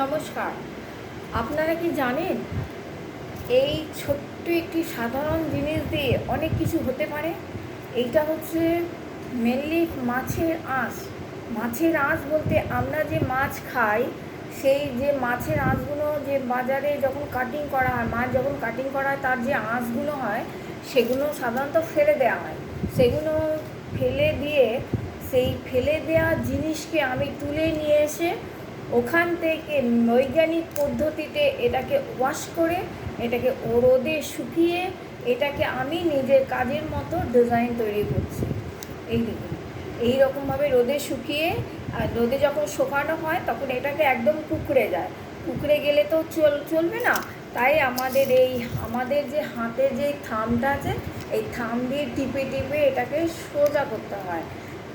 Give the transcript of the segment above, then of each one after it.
নমস্কার। আপনারা কি জানেন এই ছোট্ট একটি সাধারণ জিনিস দিয়ে অনেক কিছু হতে পারে? এইটা হচ্ছে মেনলি মাছের আঁশ। মাছের আঁশ বলতে আমরা যে মাছ খাই, সেই যে মাছের আঁশগুলো যে বাজারে যখন কাটিং করা হয়, মাছ যখন কাটিং করা হয় তার যে আঁশগুলো হয় সেগুলো সাধারণত ফেলে দেওয়া হয়। সেগুলো ফেলে দিয়ে সেই ফেলে দেওয়া জিনিসকে আমি তুলে নিয়ে এসে ওখান থেকে বৈজ্ঞানিক পদ্ধতিতে এটাকে ওয়াশ করে এটাকে রোদে শুকিয়ে এটাকে আমি নিজের কাজের মতো ডিজাইন তৈরি করছি। এই দেখুন, এইরকমভাবে রোদে শুকিয়ে আর রোদে যখন শুকানো হয় তখন এটাকে একদম কুঁকড়ে যায়। কুঁকড়ে গেলে তো চলবে না, তাই আমাদের যে হাতের যে থামটা আছে এই থাম দিয়ে টিপে টিপে এটাকে সোজা করতে হয়।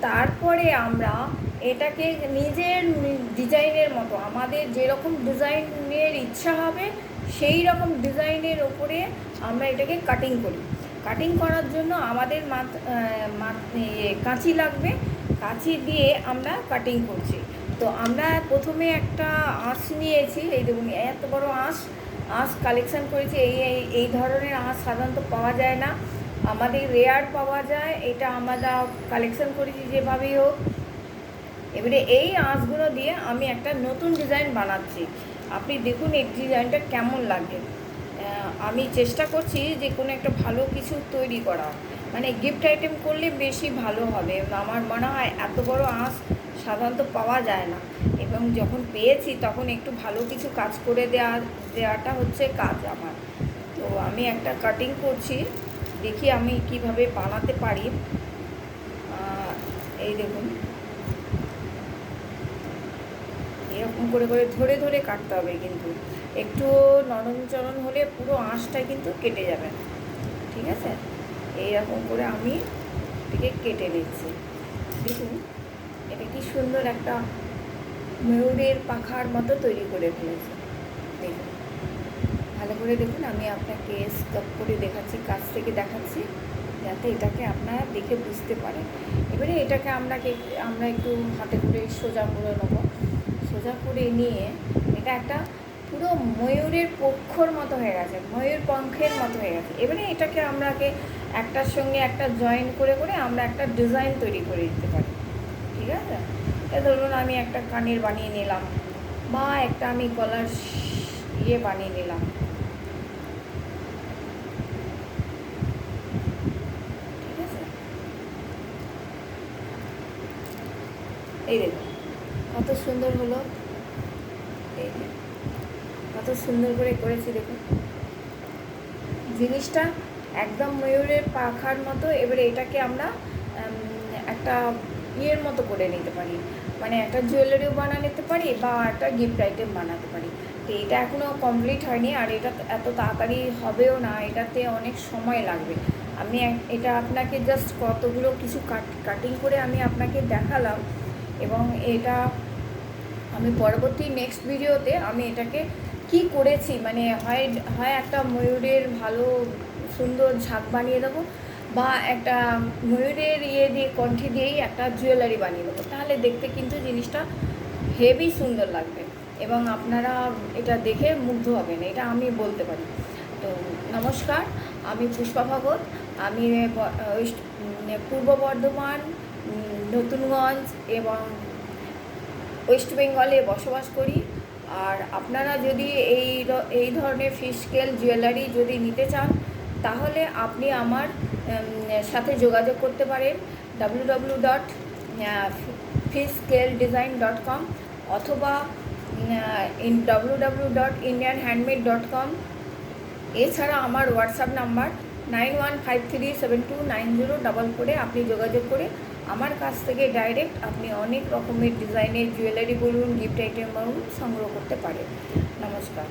তারপরে আমরা এটাকে নিজের ডিজাইনের মতো আমাদের যেরকম ডিজাইনের ইচ্ছা হবে সেই রকম ডিজাইনের ওপরে আমরা এটাকে কাটিং করি। কাটিং করার জন্য আমাদের কাঁচি লাগবে। কাঁচি দিয়ে আমরা কাটিং করছি। তো আমরা প্রথমে একটা আঁশ নিয়েছি, এই দেখুন এত বড় আঁশ কালেকশান করেছি। এই ধরনের আঁশ সাধারণত পাওয়া যায় না, আমাদের রেয়ার পাওয়া যায়। এটা আমরা কালেকশন করেছি যেভাবেই হোক। এবারে এই আঁশগুলো দিয়ে আমি একটা নতুন ডিজাইন বানাচ্ছি। আপনি দেখুন এই ডিজাইনটা কেমন লাগে। আমি চেষ্টা করছি যে কোনো একটা ভালো কিছু তৈরি করা, মানে গিফট আইটেম করলে বেশি ভালো হবে। আমার মনে হয় এত বড় আঁশ সাধারণত পাওয়া যায় না, এবং যখন পেয়েছি তখন একটু ভালো কিছু কাজ করে দেওয়াটা হচ্ছে কাজ আমার। তো আমি একটা কাটিং করছি, দেখি আমি কিভাবে বানাতে পারি। এই দেখুন, এরকম করে করে ধরে ধরে কাটতে হবে, কিন্তু একটু নরম চরম হলে পুরো আঁশটা কিন্তু কেটে যাবে। ঠিক আছে, এইরকম করে আমি এটাকে কেটে নিচ্ছি। দেখুন এটা কি সুন্দর একটা ময়ূরের পাখার মতো তৈরি করে ফেলেছে। দেখুন ভালো করে দেখুন, আমি আপনাকে স্কপ করে দেখাচ্ছি, কাছ থেকে দেখাচ্ছি যাতে এটাকে আপনারা দেখে বুঝতে পারেন। এবারে এটাকে আমরা একটু হাতে করে সোজা করে নেব। সোজা করে নিয়ে এটা একটা পুরো ময়ূরের পক্ষর মতো হয়ে গেছে, ময়ূর পঙ্খের মতো হয়ে গেছে। এবারে এটাকে আমরাকে একটার সঙ্গে একটা জয়েন করে করে আমরা একটা ডিজাইন তৈরি করে দিতে পারি। ঠিক আছে, ধরুন আমি একটা কানের বানিয়ে নিলাম, বা একটা আমি গলার বানিয়ে নিলাম। ঠিক আছে, এই দেখুন কত সুন্দর হলো। এই কত সুন্দর করে করেছি দেখুন, জিনিসটা একদম ময়ূরের পাখার মতো। এবারে এটাকে আমরা একটা ইয়ের মতো করে নিতে পারি, মানে একটা জুয়েলারিও বানিয়ে নিতে পারি বা একটা গিফট আইটেম বানাতে পারি। তো এটা এখনও কমপ্লিট হয়নি, আর এটা এত তাড়াতাড়ি হবেও না, এটাতে অনেক সময় লাগবে। আমি এটা আপনাকে জাস্ট কতগুলো কিছু কাটিং করে আমি আপনাকে দেখালাম, এবং এটা আমি পরবর্তী নেক্সট ভিডিওতে আমি এটাকে কি করেছি, মানে হয় একটা ময়ূরের ভালো সুন্দর ঝাঁক বানিয়ে দেবো, বা একটা ময়ূরের দিয়ে কণ্ঠি দিয়েই একটা জুয়েলারি বানিয়ে দেবো। তাহলে দেখতে কিন্তু জিনিসটা হেভি সুন্দর লাগবে, এবং আপনারা এটা দেখে মুগ্ধ হবেন, এটা আমি বলতে পারি। তো নমস্কার, আমি পুষ্পা ভগত। আমি পূর্ব বর্ধমান, নতুনগঞ্জ এবং ওয়েস্ট বেঙ্গলে বসবাস করি। আর আপনারা যদি এই ধরনের ফিশ স্কেল জুয়েলারি যদি নিতে চান তাহলে আপনি আমার সাথে যোগাযোগ করতে পারেন www.fishscaledesign.com অথবা www.indianhandmade.com। এছাড়া আমার হোয়াটসঅ্যাপ নাম্বার 9153729044 আপনি যোগাযোগ করে আমার কাছ থেকে ডাইরেক্ট আপনি অনেক রকমের ডিজাইনের জুয়েলারি বলুন, গিফট আইটেম বলুন সংগ্রহ করতে পারেন। নমস্কার।